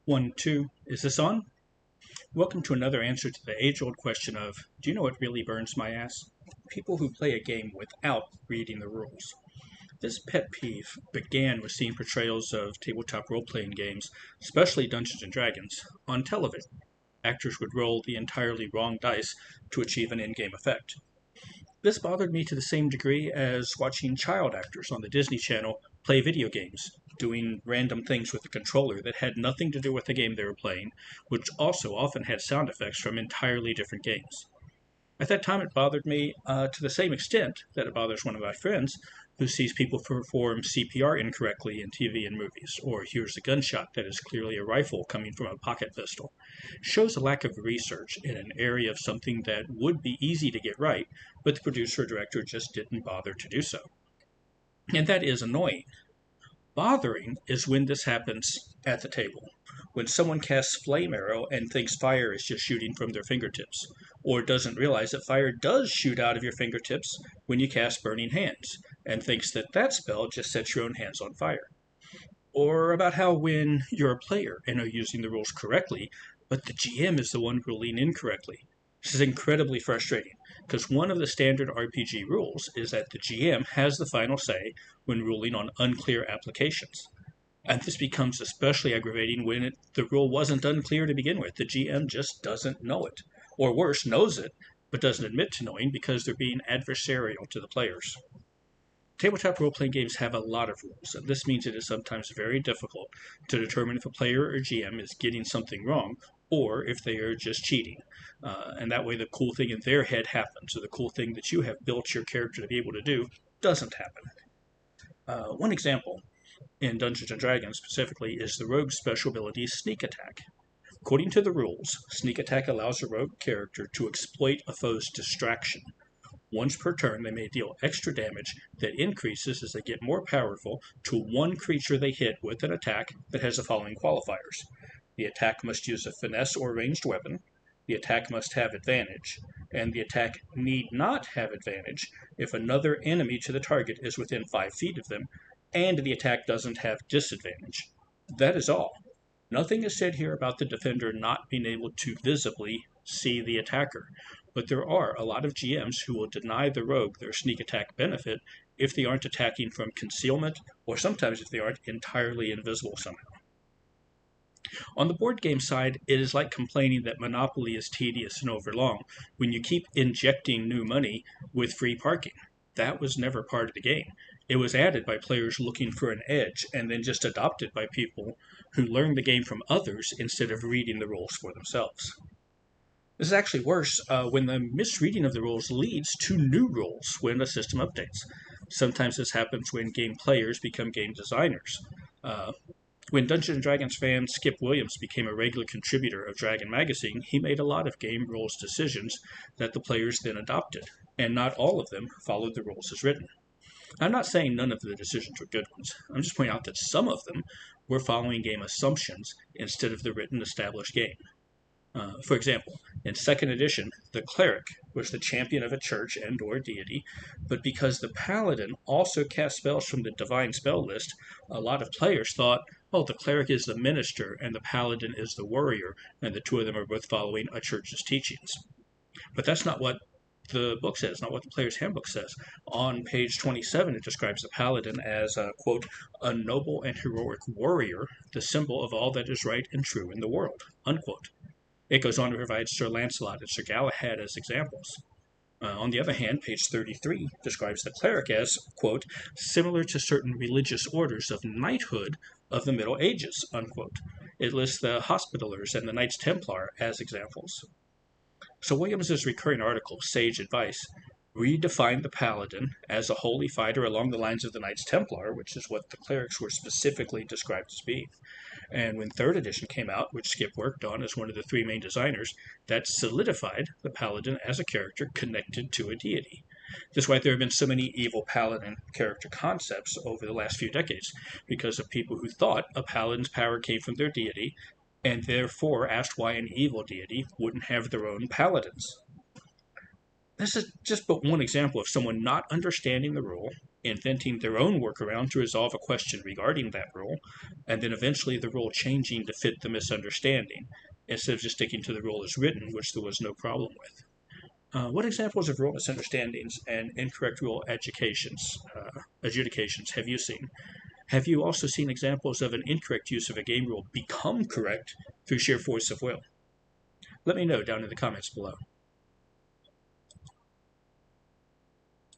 1, 2, is this on? Welcome to another answer to the age-old question of, do you know what really burns my ass? People who play a game without reading the rules. This pet peeve began with seeing portrayals of tabletop role-playing games, especially Dungeons & Dragons, on television. Actors would roll the entirely wrong dice to achieve an in-game effect. This bothered me to the same degree as watching child actors on the Disney Channel play video games, doing random things with the controller that had nothing to do with the game they were playing, which also often had sound effects from entirely different games. At that time, it bothered me to the same extent that it bothers one of my friends who sees people perform CPR incorrectly in TV and movies, or hears a gunshot that is clearly a rifle coming from a pocket pistol. It shows a lack of research in an area of something that would be easy to get right, but the producer or director just didn't bother to do so. And that is annoying. Bothering is when this happens at the table. When someone casts Flame Arrow and thinks fire is just shooting from their fingertips, or doesn't realize that fire does shoot out of your fingertips when you cast Burning Hands, and thinks that that spell just sets your own hands on fire. Or about how when you're a player and are using the rules correctly, but the GM is the one ruling incorrectly. This is incredibly frustrating, because one of the standard RPG rules is that the GM has the final say when ruling on unclear applications. And this becomes especially aggravating when the rule wasn't unclear to begin with. The GM just doesn't know it. Or worse, knows it, but doesn't admit to knowing because they're being adversarial to the players. Tabletop role-playing games have a lot of rules, and this means it is sometimes very difficult to determine if a player or GM is getting something wrong, or if they are just cheating. And that way the cool thing in their head happens, or the cool thing that you have built your character to be able to do doesn't happen. One example, in Dungeons & Dragons specifically, is the rogue's special ability Sneak Attack. According to the rules, Sneak Attack allows a rogue character to exploit a foe's distraction. Once per turn, they may deal extra damage that increases as they get more powerful to one creature they hit with an attack that has the following qualifiers. The attack must use a finesse or ranged weapon, the attack must have advantage, and the attack need not have advantage if another enemy to the target is within 5 feet of them, and the attack doesn't have disadvantage. That is all. Nothing is said here about the defender not being able to visibly see the attacker, but there are a lot of GMs who will deny the rogue their sneak attack benefit if they aren't attacking from concealment, or sometimes if they aren't entirely invisible somehow. On the board game side, it is like complaining that Monopoly is tedious and overlong when you keep injecting new money with free parking. That was never part of the game. It was added by players looking for an edge, and then just adopted by people who learned the game from others instead of reading the rules for themselves. This is actually worse when the misreading of the rules leads to new rules when a system updates. Sometimes this happens when game players become game designers. When Dungeons & Dragons fan Skip Williams became a regular contributor of Dragon Magazine, he made a lot of game rules decisions that the players then adopted, and not all of them followed the rules as written. I'm not saying none of the decisions were good ones. I'm just pointing out that some of them were following game assumptions instead of the written established game. For example, in 2nd edition, the cleric was the champion of a church and or deity, but because the paladin also cast spells from the divine spell list, a lot of players thought, oh, the cleric is the minister and the paladin is the warrior, and the two of them are both following a church's teachings. But that's not what the book says, not what the player's handbook says. On page 27, it describes the paladin as, quote, a noble and heroic warrior, the symbol of all that is right and true in the world, unquote. It goes on to provide Sir Lancelot and Sir Galahad as examples. On the other hand, page 33 describes the cleric as, quote, similar to certain religious orders of knighthood of the Middle Ages, unquote. It lists the Hospitallers and the Knights Templar as examples. So Williams's recurring article, Sage Advice, redefined the paladin as a holy fighter along the lines of the Knights Templar, which is what the clerics were specifically described as being. And when 3rd edition came out, which Skip worked on as one of the 3 main designers, that solidified the paladin as a character connected to a deity. That's why there have been so many evil paladin character concepts over the last few decades, because of people who thought a paladin's power came from their deity, and therefore asked why an evil deity wouldn't have their own paladins. This is just but one example of someone not understanding the rule, inventing their own workaround to resolve a question regarding that rule, and then eventually the rule changing to fit the misunderstanding, instead of just sticking to the rule as written, which there was no problem with. What examples of rule misunderstandings and incorrect rule adjudications have you seen? Have you also seen examples of an incorrect use of a game rule become correct through sheer force of will? Let me know down in the comments below.